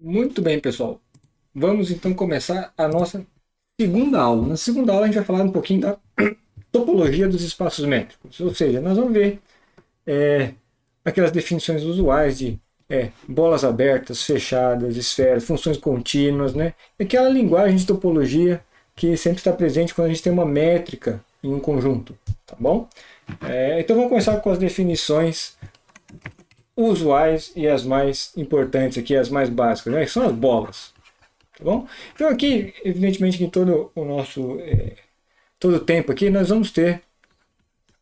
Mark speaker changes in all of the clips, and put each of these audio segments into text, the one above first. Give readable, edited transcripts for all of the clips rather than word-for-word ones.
Speaker 1: Muito bem, pessoal. Vamos então começar a nossa segunda aula. Na segunda aula a gente vai falar um pouquinho da topologia dos espaços métricos. Ou seja, nós vamos ver aquelas definições usuais de bolas abertas, fechadas, esferas, funções contínuas, né? Aquela linguagem de topologia que sempre está presente quando a gente tem uma métrica em um conjunto, tá bom? Então vamos começar com as definições usuais e as mais importantes aqui, as mais básicas, né? Que são as bolas. Tá bom? Então aqui, evidentemente que em todo o nosso todo o tempo aqui, nós vamos ter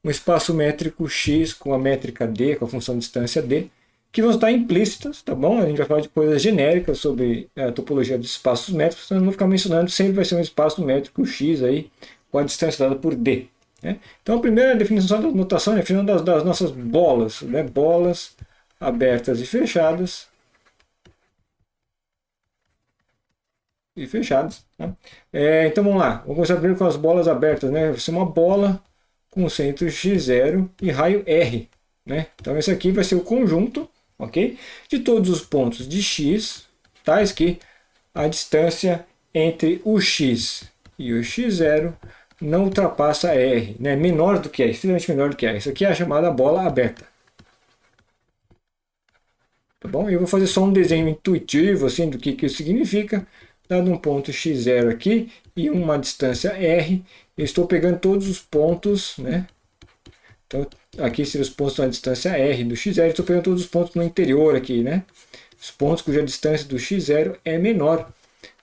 Speaker 1: um espaço métrico x com a métrica d, com a função distância d, que vão estar implícitas, tá bom? A gente vai falar de coisas genéricas sobre a topologia dos espaços métricos, então eu não vou ficar mencionando, sempre vai ser um espaço métrico x aí, com a distância dada por d. Né? Então a primeira definição da notação é a definição das nossas bolas, né? Bolas abertas e fechadas, tá? Então vamos lá, vamos começar primeiro com as bolas abertas, né? Vai ser uma bola com centro x0 e raio r, né? Então esse aqui vai ser o conjunto, ok? De todos os pontos de x, tais que a distância entre o x e o x0 não ultrapassa r, né? Menor do que r, extremamente menor do que r. Isso aqui é a chamada bola aberta. Tá bom? Eu vou fazer só um desenho intuitivo assim do que isso significa. Dado um ponto x0 aqui e uma distância r, eu estou pegando todos os pontos, né? Então aqui seriam os pontos na distância r do x0, estou pegando todos os pontos no interior aqui, né? Os pontos cuja distância do x0 é menor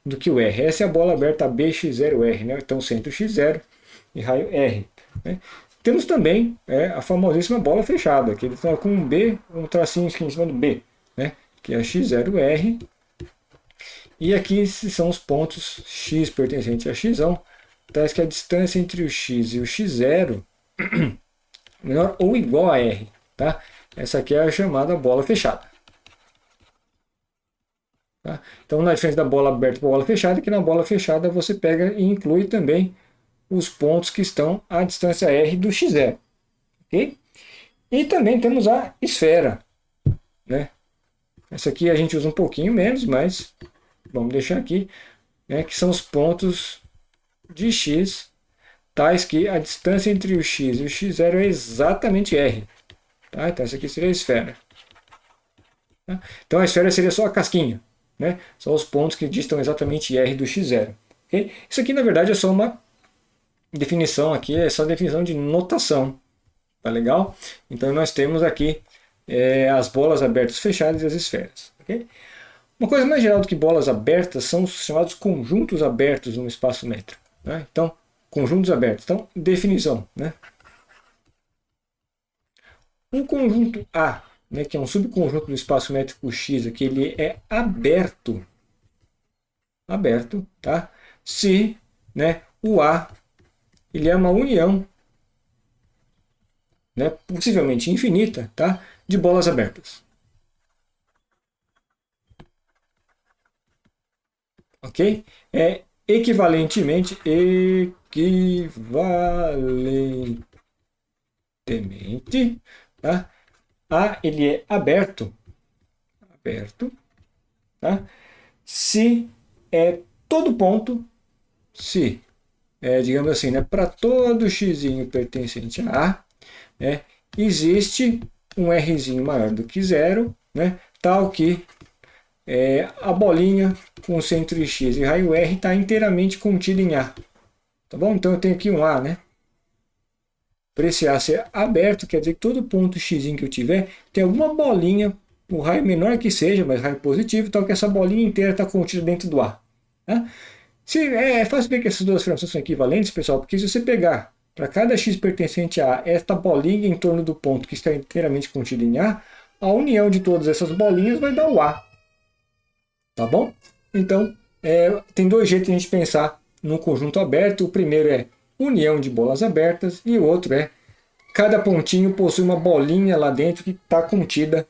Speaker 1: do que o r. Essa é a bola aberta bx0r, né? Então centro x0 e raio r. Né? Temos também a famosíssima bola fechada, que ele está com um b, um tracinho aqui em cima do b, né? Que é x0r. E aqui são os pontos x pertencentes a x, tais que a distância entre o x e o x0 menor ou igual a r. Tá? Essa aqui é a chamada bola fechada. Tá? Então, na diferença da bola aberta para a bola fechada, que na bola fechada você pega e inclui também os pontos que estão à distância r do x0. Okay? E também temos a esfera. Né? Essa aqui a gente usa um pouquinho menos, mas vamos deixar aqui, né, que são os pontos de x, tais que a distância entre o x e o x0 é exatamente r. Tá? Então essa aqui seria a esfera. Tá? Então a esfera seria só a casquinha, né? Só os pontos que distam exatamente r do x0. Okay? Isso aqui na verdade é só uma definição aqui, é só definição de notação. Tá legal? Então nós temos aqui as bolas abertas fechadas e as esferas. Okay? Uma coisa mais geral do que bolas abertas são os chamados conjuntos abertos no espaço métrico. Né? Então, conjuntos abertos. Então, definição. Né? Um conjunto A, né, que é um subconjunto do espaço métrico X, aqui, ele é aberto, tá? Se, né, o A ele é uma união, né, possivelmente infinita, tá, de bolas abertas. Ok? Equivalentemente, tá? A ele é aberto, tá? Se é todo ponto, se digamos assim, né, para todo x pertencente a A, né, existe um rzinho maior do que zero, né, tal que a bolinha com centro x e raio r está inteiramente contida em A. Tá bom? Então eu tenho aqui um A, né? Para esse A ser aberto, quer dizer que todo ponto x que eu tiver tem alguma bolinha, o raio menor que seja, mas raio positivo, tal que essa bolinha inteira está contida dentro do A. Tá? É fácil ver que essas duas afirmações são equivalentes, pessoal, porque se você pegar para cada x pertencente a A, esta bolinha em torno do ponto que está inteiramente contida em a união de todas essas bolinhas vai dar o A. Tá bom? Então, tem dois jeitos de a gente pensar num conjunto aberto. O primeiro é união de bolas abertas e o outro é cada pontinho possui uma bolinha lá dentro que está contida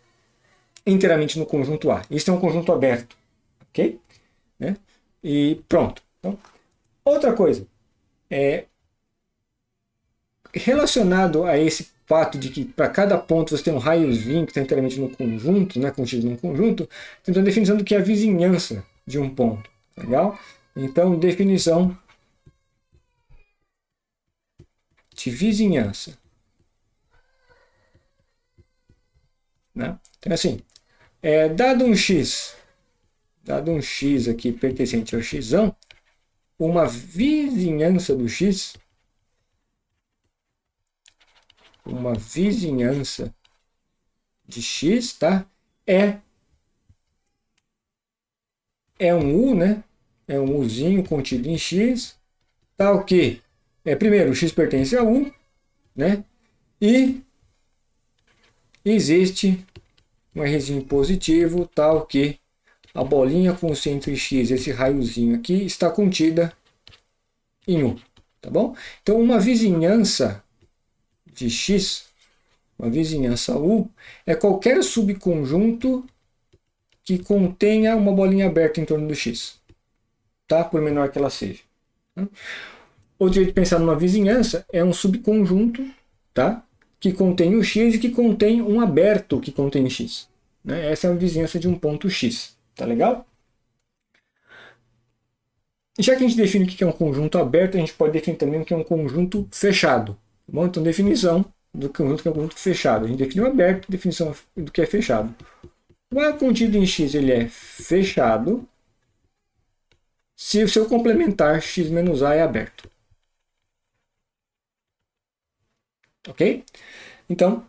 Speaker 1: inteiramente no conjunto A. Isso é um conjunto aberto. Ok? Né? E pronto. Então, outra coisa, relacionado a esse fato de que para cada ponto você tem um raiozinho que está inteiramente no conjunto, né, contido num conjunto, temos a definição do que é a vizinhança de um ponto. Legal? Então, definição de vizinhança. Né? Então, assim, dado um x aqui pertencente ao x, uma vizinhança do x, uma vizinhança de x, tá? É um u, né? É um uzinho contido em x, tal que, primeiro, o x pertence a u, né? E existe um rzinho positivo, tal que a bolinha com o centro em x, esse raiozinho aqui, está contida em u, tá bom? Então, uma vizinhança de x, uma vizinhança U, é qualquer subconjunto que contenha uma bolinha aberta em torno do x, tá? Por menor que ela seja. Outro jeito de pensar numa vizinhança é um subconjunto, tá? Que contém o x e que contém um aberto que contém x. Né? Essa é a vizinhança de um ponto x, tá legal? E já que a gente define o que é um conjunto aberto, a gente pode definir também o que é um conjunto fechado. Tá bom? Então, definição do conjunto que é um conjunto fechado. A gente definiu aberto, definição do que é fechado. O A contido em x ele é fechado se o seu complementar x menos A é aberto. Ok? Então,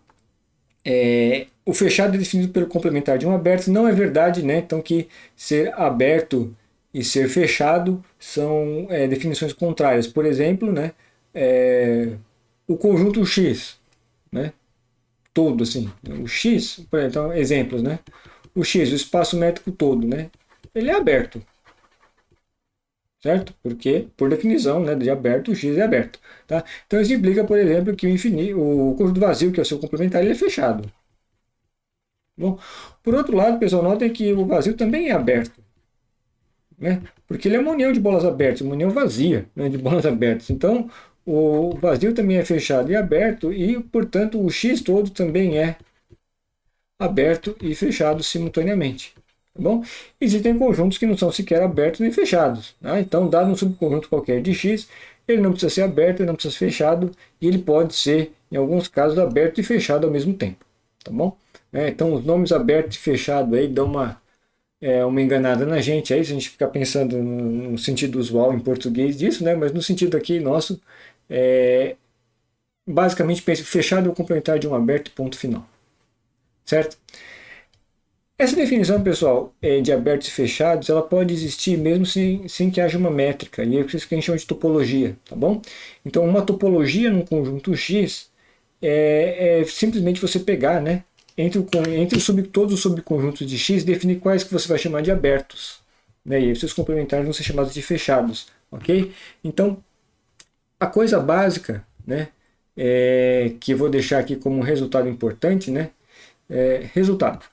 Speaker 1: o fechado é definido pelo complementar de um aberto. Não é verdade, né? Então, que ser aberto e ser fechado são definições contrárias. Por exemplo, né? O conjunto X, né? Todo, assim. O X, por exemplo, então, exemplos, né? O X, o espaço métrico todo, né? Ele é aberto. Certo? Porque, por definição, né, de aberto, o X é aberto. Tá? Então, isso implica, por exemplo, que o conjunto vazio, que é o seu complementar, ele é fechado. Bom, por outro lado, pessoal, notem que o vazio também é aberto. Né? Porque ele é uma união de bolas abertas, uma união vazia, né, de bolas abertas. Então, o vazio também é fechado e aberto, e, portanto, o X todo também é aberto e fechado simultaneamente. Tá bom? Existem conjuntos que não são sequer abertos nem fechados. Tá? Então, dado um subconjunto qualquer de X, ele não precisa ser aberto, ele não precisa ser fechado, e ele pode ser, em alguns casos, aberto e fechado ao mesmo tempo. Tá bom? Então, os nomes aberto e fechado aí dão uma enganada na gente, aí, se a gente ficar pensando no sentido usual em português disso, né? Mas no sentido aqui nosso, basicamente, pense fechado é o complementar de um aberto, ponto final. Certo? Essa definição, pessoal, de abertos e fechados, ela pode existir mesmo sem que haja uma métrica, e é isso que a gente chama de topologia, tá bom? Então, uma topologia num conjunto X é simplesmente você pegar, né, entre todos os subconjuntos de X, definir quais que você vai chamar de abertos, né, e aí seus complementares vão ser chamados de fechados, ok? Então, a coisa básica, né, que eu vou deixar aqui como um resultado importante, né, resultado.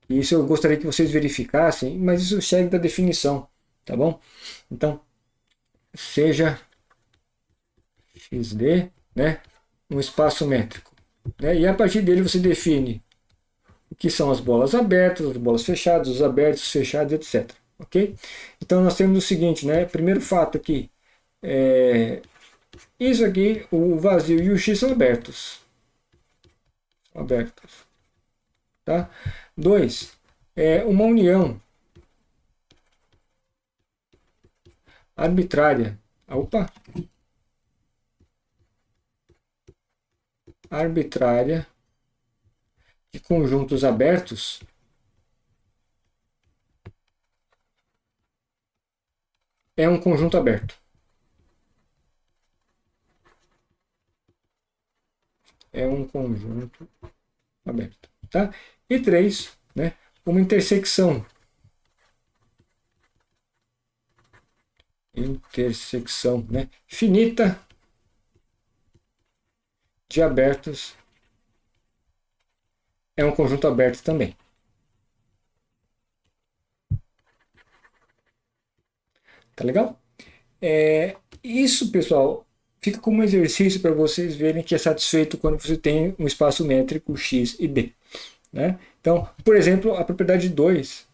Speaker 1: Isso eu gostaria que vocês verificassem, mas isso segue da definição, tá bom? Então, seja XD, né, um espaço métrico. Né, e a partir dele você define o que são as bolas abertas, as bolas fechadas, os abertos, fechados, etc. Ok? Então, nós temos o seguinte, né, primeiro fato aqui, isso aqui, o vazio e o X são abertos. Abertos. Tá? 2. Uma união arbitrária. Opa! Arbitrária de conjuntos abertos é um conjunto aberto. É um conjunto aberto. Tá? E 3, né, uma intersecção. Intersecção, né, finita de abertos é um conjunto aberto também. Tá legal? Isso, pessoal, fica como exercício para vocês verem que é satisfeito quando você tem um espaço métrico x e d. Né? Então, por exemplo, a propriedade 2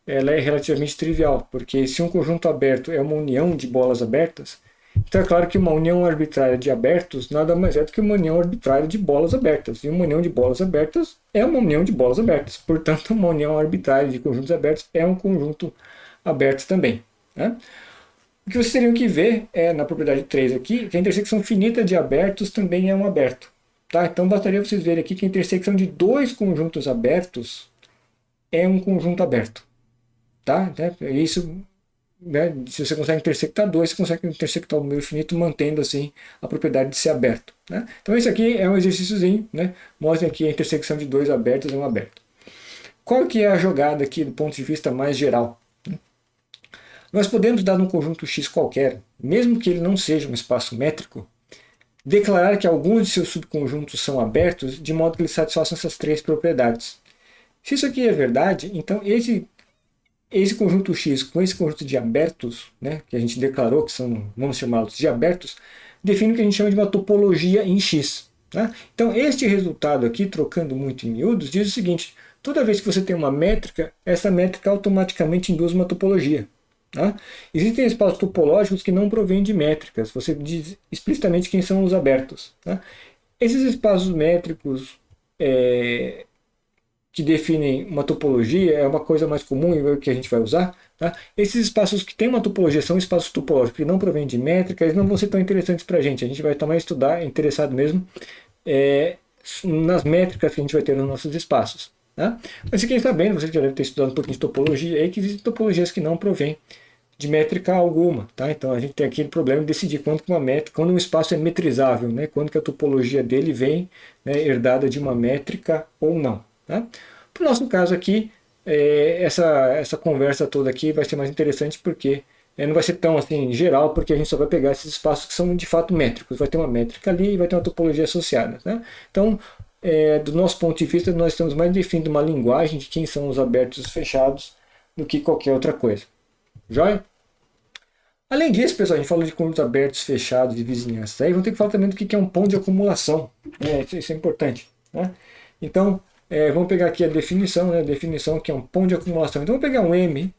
Speaker 1: ela é relativamente trivial, porque se um conjunto aberto é uma união de bolas abertas, então é claro que uma união arbitrária de abertos nada mais é do que uma união arbitrária de bolas abertas. E uma união de bolas abertas é uma união de bolas abertas. Portanto, uma união arbitrária de conjuntos abertos é um conjunto aberto também. Né? O que vocês teriam que ver é, na propriedade 3 aqui, que a intersecção finita de abertos também é um aberto. Tá? Então bastaria vocês verem aqui que a intersecção de dois conjuntos abertos é um conjunto aberto. Tá? Isso, né, se você consegue intersectar dois, você consegue intersectar o número finito, mantendo assim a propriedade de ser aberto. Né? Então esse aqui é um exercíciozinho, né? Mostra que a intersecção de dois abertos é um aberto. Qual que é a jogada aqui do ponto de vista mais geral? Nós podemos, dado um conjunto X qualquer, mesmo que ele não seja um espaço métrico, declarar que alguns de seus subconjuntos são abertos, de modo que eles satisfaçam essas três propriedades. Se isso aqui é verdade, então esse conjunto X com esse conjunto de abertos, né, que a gente declarou que são, vamos chamá-los de abertos, define o que a gente chama de uma topologia em X. Tá? Então este resultado aqui, trocando muito em miúdos, diz o seguinte: toda vez que você tem uma métrica, essa métrica automaticamente induz uma topologia. Tá? Existem espaços topológicos que não provêm de métricas, você diz explicitamente quem são os abertos. Tá? Esses espaços métricos que definem uma topologia é uma coisa mais comum que a gente vai usar. Tá? Esses espaços que têm uma topologia são espaços topológicos que não provêm de métricas, eles não vão ser tão interessantes para a gente vai também estudar, interessado mesmo, nas métricas que a gente vai ter nos nossos espaços. Tá? Mas se quem está sabendo, você já deve ter estudado um pouquinho de topologia, é que existem topologias que não provêm de métrica alguma, tá? Então a gente tem aquele problema de decidir quando um espaço é metrizável, né? Quando que a topologia dele vem, né, herdada de uma métrica ou não. Tá? Para o nosso caso aqui, essa conversa toda aqui vai ser mais interessante porque não vai ser tão assim geral, porque a gente só vai pegar esses espaços que são de fato métricos. Vai ter uma métrica ali e vai ter uma topologia associada. Né? Então, do nosso ponto de vista, nós estamos mais definindo uma linguagem de quem são os abertos e os fechados do que qualquer outra coisa. Joia? Além disso, pessoal, a gente falou de conjuntos abertos, fechados e vizinhanças. Aí vamos ter que falar também do que é um ponto de acumulação. Isso é importante. Né? Então, vamos pegar aqui a definição, né? A definição que é um ponto de acumulação. Então, vamos pegar um M,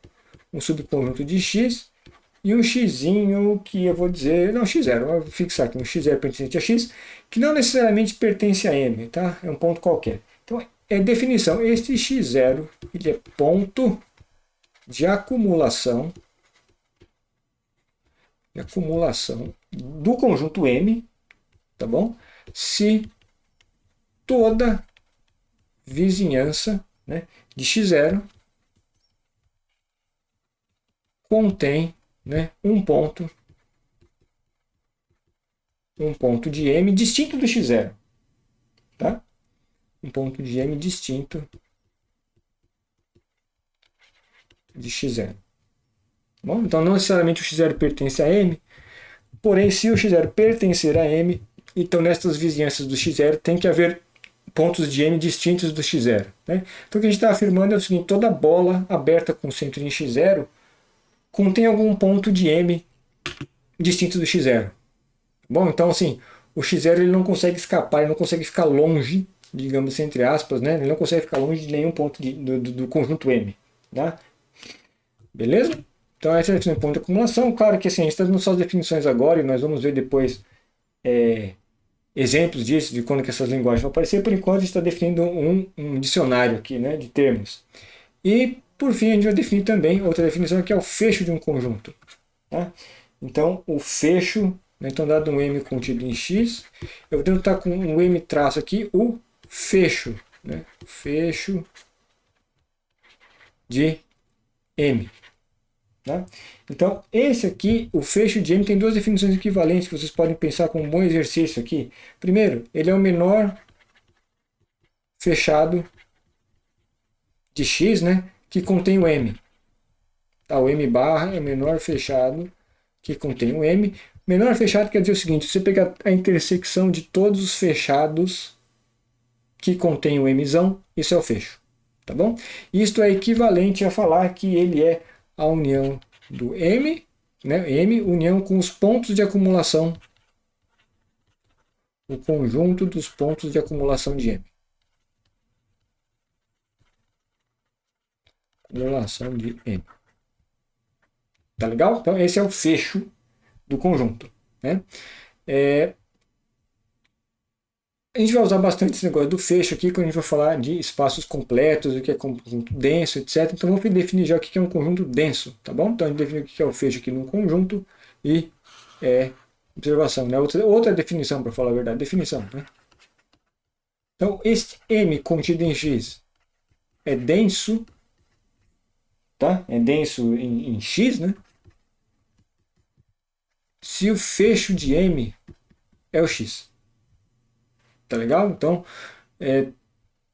Speaker 1: um subconjunto de X, e um Xzinho que eu vou dizer, não, X0, eu vou fixar aqui um X0 pertencente a X, que não necessariamente pertence a M, tá? É um ponto qualquer. Então, definição, este X0, ele é ponto de acumulação do conjunto M, tá bom? Se toda vizinhança, né, de X0 contém, né, um ponto de M distinto do X0. Tá? Um ponto de M distinto de X0. Bom, então não necessariamente o X0 pertence a M, porém se o X0 pertencer a M, então nestas vizinhanças do X0 tem que haver pontos de M distintos do X0. Né? Então o que a gente está afirmando é o seguinte: toda bola aberta com centro em X0 contém algum ponto de M distinto do X0. Bom, então assim, o X0 ele não consegue escapar, ele não consegue ficar longe, digamos entre aspas, né? Ele não consegue ficar longe de nenhum ponto do conjunto M. Tá? Beleza? Então essa é a ponto de acumulação. Claro que assim, a gente está dando só as definições agora e nós vamos ver depois exemplos disso, de quando que essas linguagens vão aparecer. Por enquanto a gente está definindo um dicionário aqui, né, de termos. E por fim a gente vai definir também outra definição que é o fecho de um conjunto. Tá? Então o fecho, né, então dado um M contido em X, eu vou denotar com um M traço aqui o fecho, né, fecho de M. Tá? Então, esse aqui, o fecho de M, tem duas definições equivalentes que vocês podem pensar como um bom exercício aqui. Primeiro, ele é o menor fechado de X, né, que contém o M. Tá? O M barra é o menor fechado que contém o M. Menor fechado quer dizer o seguinte: você pegar a intersecção de todos os fechados que contém o Mzão, isso é o fecho. Tá bom? Isto é equivalente a falar que ele é a união do M, né, M união com os pontos de acumulação o conjunto dos pontos de acumulação de M. Acumulação de M. Tá legal? Então esse é o fecho do conjunto, né? A gente vai usar bastante esse negócio do fecho aqui quando a gente vai falar de espaços completos, o que é conjunto denso, etc. Então vamos definir já o que é um conjunto denso, tá bom? Então a gente define o que é o fecho aqui num conjunto e observação, né? Outra definição, para falar a verdade, definição, né? Então este M contido em X é denso, tá? É denso em X, né? Se o fecho de M é o X. Tá legal? Então,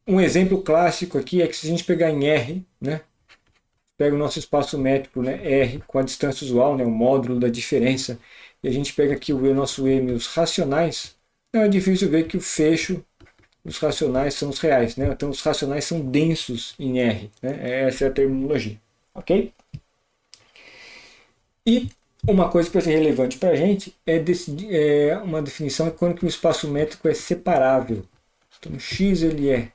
Speaker 1: um exemplo clássico aqui é que se a gente pegar em R, né? Pega o nosso espaço métrico, né, R, com a distância usual, né, o módulo da diferença, e a gente pega aqui o nosso M, os racionais, não é difícil ver que o fecho dos racionais são os reais, né? Então os racionais são densos em R, né? Essa é a terminologia, ok? E uma coisa que vai ser relevante para a gente é uma definição é quando que o espaço métrico é separável. Então X ele é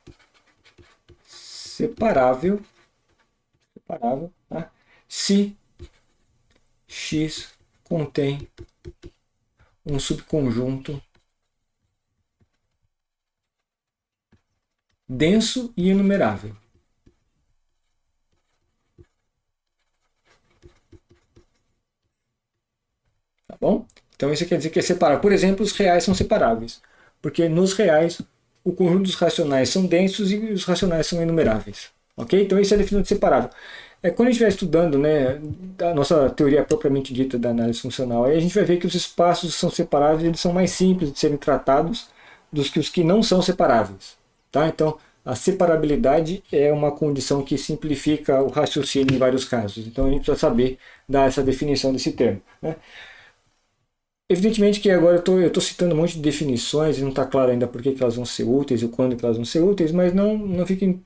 Speaker 1: separável, tá? Se X contém um subconjunto denso e enumerável. Tá bom? Então isso quer dizer que é separável. Por exemplo, os reais são separáveis, porque nos reais o conjunto dos racionais são densos e os racionais são enumeráveis. Ok? Então isso é a definição de separável. Quando a gente estiver estudando, né, a nossa teoria propriamente dita da análise funcional, aí a gente vai ver que os espaços são separáveis, eles são mais simples de serem tratados dos que os que não são separáveis. Tá? Então, a separabilidade é uma condição que simplifica o raciocínio em vários casos. Então, a gente precisa saber dar essa definição desse termo, né? Evidentemente que agora eu estou citando um monte de definições e não está claro ainda por que elas vão ser úteis e quando que elas vão ser úteis, mas não fiquem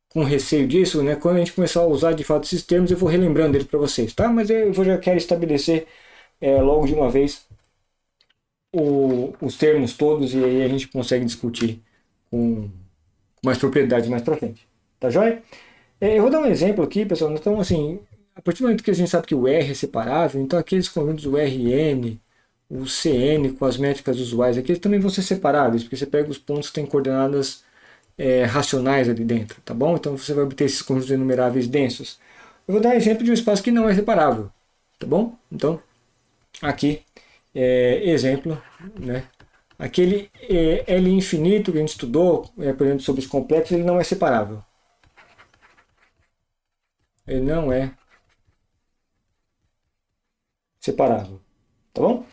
Speaker 1: com receio disso, né? Quando a gente começar a usar de fato esses termos, eu vou relembrando eles para vocês, tá? Mas já quero estabelecer logo de uma vez os termos todos e aí a gente consegue discutir com mais propriedade mais para frente. Tá joia? Eu vou dar um exemplo aqui, pessoal. Então, assim, a partir do momento que a gente sabe que o R é separável, então aqueles conjuntos, o Rn, o Cn com as métricas usuais aqui, eles também vão ser separáveis, porque você pega os pontos que têm coordenadas racionais ali dentro, tá bom? Então você vai obter esses conjuntos enumeráveis densos. Eu vou dar um exemplo de um espaço que não é separável, tá bom? Então, aqui, exemplo, né? Aquele L infinito que a gente estudou, por exemplo, sobre os complexos, ele não é separável. Ele não é separável, tá bom?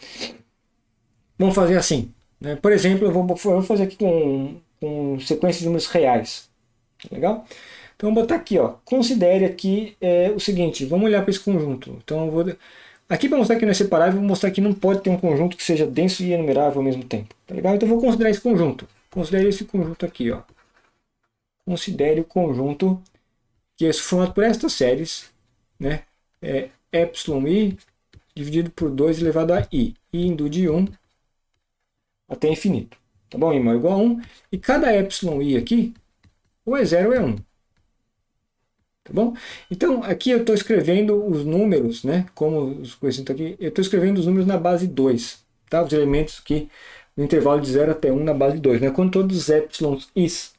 Speaker 1: Vamos fazer assim, né? Por exemplo, eu vou fazer aqui com sequência de números reais, legal? Então, vou botar aqui, ó, considere aqui o seguinte, vamos olhar para esse conjunto. Então, aqui para mostrar que não é separável, eu vou mostrar que não pode ter um conjunto que seja denso e enumerável ao mesmo tempo, tá legal? Então, eu vou considerar esse conjunto. Considere esse conjunto aqui, ó. Considere o conjunto que é formado por estas séries, né? Epsilon dividido por 2 elevado a i, indo de 1 até infinito. Tá bom? I maior ou igual a 1. E cada epsilon i aqui, ou é 0 ou é 1. Tá bom? Então, aqui eu estou escrevendo os números, né? Como os coeficientes aqui, eu estou escrevendo os números na base 2. Tá? Os elementos que no intervalo de 0 até 1 na base 2. Né? Quando todos os epsilons i's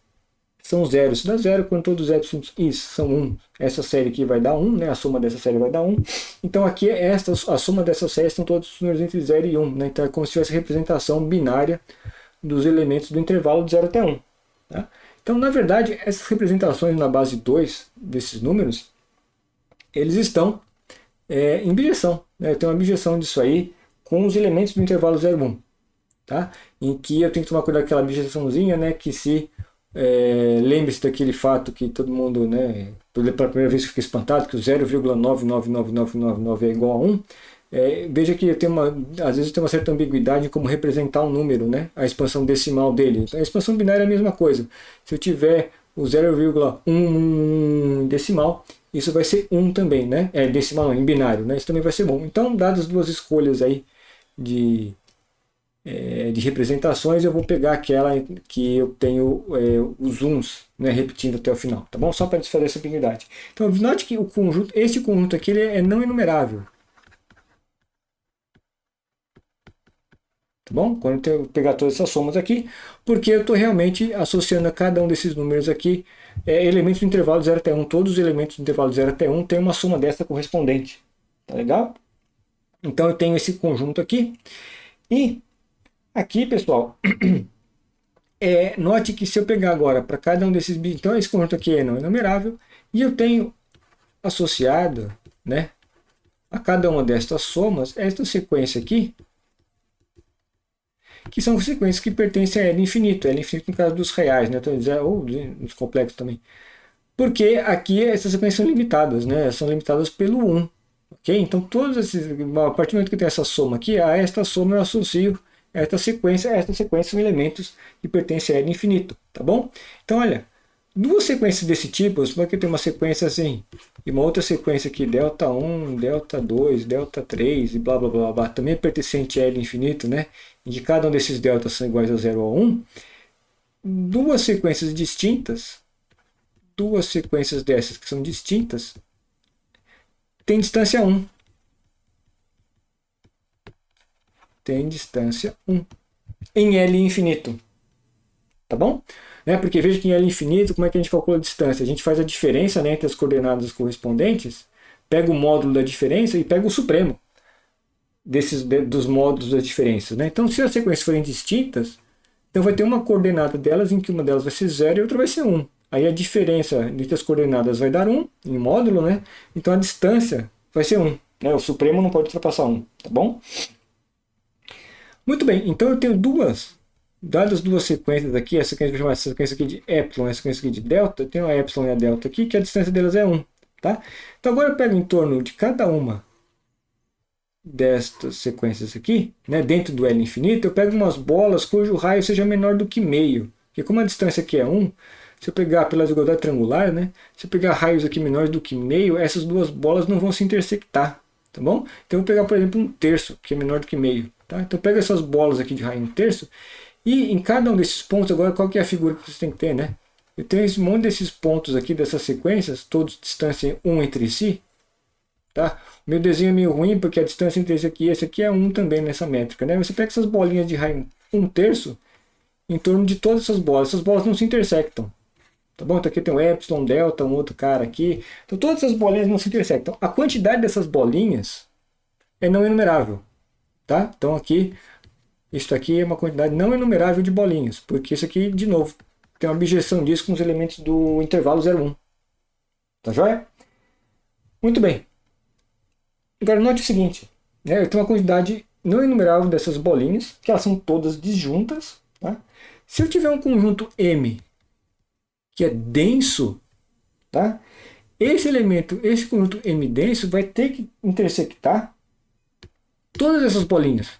Speaker 1: são 0, isso dá 0. Quando todos os epsilons i's são 1, essa série aqui vai dar 1, né? A soma dessa série vai dar 1. Então aqui a soma dessas séries são todos os números entre 0 e 1. Né? Então é como se tivesse representação binária dos elementos do intervalo de 0 até 1. Tá? Então, na verdade, essas representações na base 2 desses números, eles estão em bijeção. Né? Eu tenho uma bijeção disso aí com os elementos do intervalo 0, 1. Tá? Em que eu tenho que tomar cuidado com aquela bijeçãozinha, né? Que se lembre-se daquele fato que todo mundo, né, pela primeira vez fica espantado, que o 0,999999 é igual a 1. Veja que às vezes tem uma certa ambiguidade em como representar um número, né, a expansão decimal dele. A expansão binária é a mesma coisa. Se eu tiver o 0,1 decimal, isso vai ser 1 também, né? Decimal não, em binário, né? Isso também vai ser bom. Então, dadas as duas escolhas aí de de representações, eu vou pegar aquela que eu tenho os uns, né, repetindo até o final, tá bom? Só para desfazer essa ambiguidade. Então, note que o conjunto, este conjunto aqui ele é não enumerável. Tá bom? Quando eu pegar todas essas somas aqui, porque eu estou realmente associando a cada um desses números aqui elementos do intervalo 0 até 1. Todos os elementos do intervalo 0 até 1 têm uma soma dessa correspondente. Tá legal? Então eu tenho esse conjunto aqui. E aqui, pessoal, note que se eu pegar agora para cada um desses bits, então esse conjunto aqui é não enumerável, e eu tenho associado, né, a cada uma destas somas esta sequência aqui, que são sequências que pertencem a L infinito no caso dos reais, né, ou dos complexos também. Porque aqui essas sequências são limitadas, né, são limitadas pelo 1. Okay? Então, a partir do momento que tem essa soma aqui, a esta soma eu associo esta sequência são elementos que pertencem a L infinito, tá bom? Então, olha, duas sequências desse tipo, você vai ter uma sequência assim, e uma outra sequência aqui, delta 1, delta 2, delta 3, e blá blá blá blá, também é pertencente a L infinito, né? Em que cada um desses deltas são iguais a 0 ou a 1. Duas sequências distintas, duas sequências dessas que são distintas, tem distância 1. Tem distância 1 em L infinito. Tá bom? Porque veja que em L infinito, como é que a gente calcula a distância? A gente faz a diferença, né, entre as coordenadas correspondentes, pega o módulo da diferença e pega o supremo dos módulos das diferenças. Né? Então, se as sequências forem distintas, então vai ter uma coordenada delas em que uma delas vai ser 0 e outra vai ser 1. Aí a diferença entre as coordenadas vai dar 1 em módulo, né? Então a distância vai ser 1. Né? O supremo não pode ultrapassar 1, tá bom? Muito bem, então eu tenho dadas duas sequências aqui, essa sequência, vou chamar essa sequência aqui de epsilon, essa sequência aqui de delta, eu tenho a epsilon e a delta aqui, que a distância delas é 1. Tá? Então agora eu pego em torno de cada uma destas sequências aqui, né, dentro do L infinito, eu pego umas bolas cujo raio seja menor do que meio. Porque como a distância aqui é 1, se eu pegar pela desigualdade triangular, né, se eu pegar raios aqui menores do que meio, essas duas bolas não vão se intersectar. Tá bom? Então eu vou pegar, por exemplo, um terço, que é menor do que meio. Tá? Então eu pego essas bolas aqui de raio 1 terço, e em cada um desses pontos, agora qual que é a figura que você tem que ter? Né? Eu tenho esse monte desses pontos aqui, dessas sequências, todos distância 1 entre si. Tá? O meu desenho é meio ruim, porque a distância entre esse aqui é 1 também nessa métrica. Né? Você pega essas bolinhas de raio 1 terço em torno de todas essas bolas não se intersectam. Tá bom? Então aqui tem um epsilon, delta, um outro cara aqui. Então todas essas bolinhas não se intersectam. A quantidade dessas bolinhas é não enumerável. Tá? Então aqui, isso aqui é uma quantidade não enumerável de bolinhas, porque isso aqui, de novo, tem uma objeção disso com os elementos do intervalo 0,1. Tá joia? Muito bem. Agora note o seguinte, né? Eu tenho uma quantidade não enumerável dessas bolinhas, que elas são todas disjuntas. Tá? Se eu tiver um conjunto M que é denso, tá? Esse conjunto M denso vai ter que intersectar todas essas bolinhas.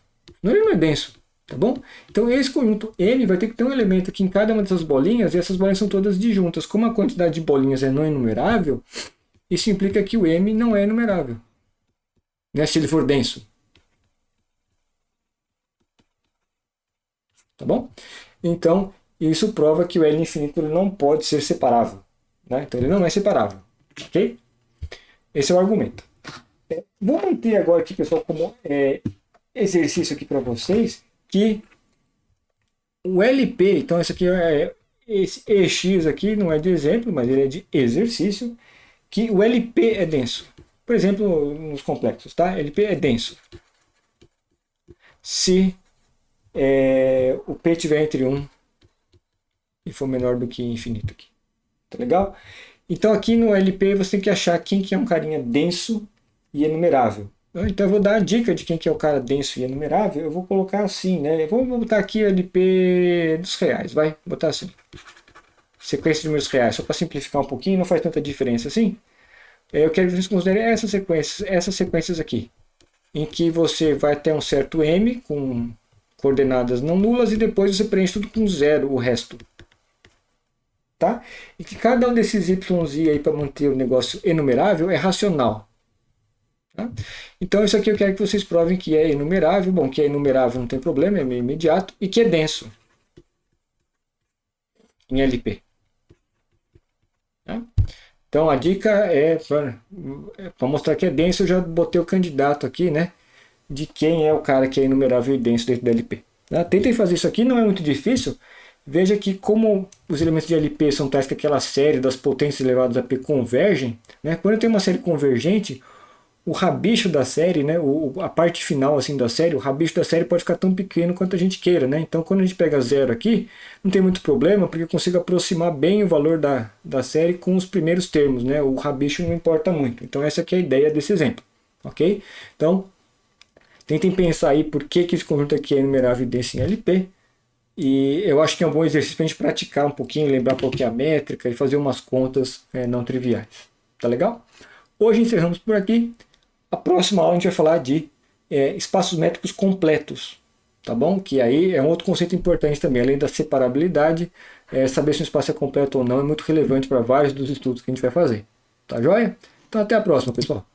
Speaker 1: Não, ele não é denso, tá bom? Então esse conjunto M vai ter que ter um elemento aqui em cada uma dessas bolinhas, e essas bolinhas são todas disjuntas. Como a quantidade de bolinhas é não enumerável, isso implica que o M não é enumerável, né, se ele for denso. Tá bom? Então, isso prova que o L infinito ele não pode ser separável. Né? Então, ele não é separável. Ok? Esse é o argumento. Vou manter agora aqui, pessoal, como exercício aqui para vocês, que o LP, então esse aqui esse EX aqui não é de exemplo, mas ele é de exercício, que o LP é denso. Por exemplo, nos complexos, tá? LP é denso. Se o P estiver entre 1 e for menor do que infinito aqui. Tá legal? Então aqui no LP você tem que achar quem que é um carinha denso e enumerável. Então eu vou dar a dica de quem que é o cara denso e enumerável. Eu vou colocar assim, né? Eu vou botar aqui o LP dos reais, vai? Vou botar assim. Sequência de números reais, só para simplificar um pouquinho, não faz tanta diferença assim. Eu quero que vocês considerem essas sequências aqui, em que você vai ter um certo M com coordenadas não nulas e depois você preenche tudo com 0, o resto. Tá? E que cada um desses y aí para manter o negócio enumerável é racional. Tá? Então isso aqui eu quero que vocês provem que é enumerável. Bom, que é enumerável não tem problema, é meio imediato. E que é denso em LP. Tá? Então a dica é para mostrar que é denso, eu já botei o candidato aqui, né? De quem é o cara que é enumerável e denso dentro da LP. Tá? Tentem fazer isso aqui, não é muito difícil. Veja que como os elementos de LP são tais que aquela série das potências elevadas a P convergem, né? Quando eu tenho uma série convergente, o rabicho da série, né, a parte final assim da série, o rabicho da série pode ficar tão pequeno quanto a gente queira, né? Então quando a gente pega zero aqui, não tem muito problema, porque eu consigo aproximar bem o valor da série com os primeiros termos, né? O rabicho não importa muito. Então essa aqui é a ideia desse exemplo, ok? Então tentem pensar aí por que esse conjunto aqui é enumerável e denso em LP. E eu acho que é um bom exercício para a gente praticar um pouquinho, lembrar qual que é a métrica e fazer umas contas não triviais. Tá legal? Hoje encerramos por aqui. A próxima aula a gente vai falar de espaços métricos completos, tá bom? Que aí é um outro conceito importante também, além da separabilidade, saber se um espaço é completo ou não é muito relevante para vários dos estudos que a gente vai fazer. Tá joia? Então até a próxima, pessoal.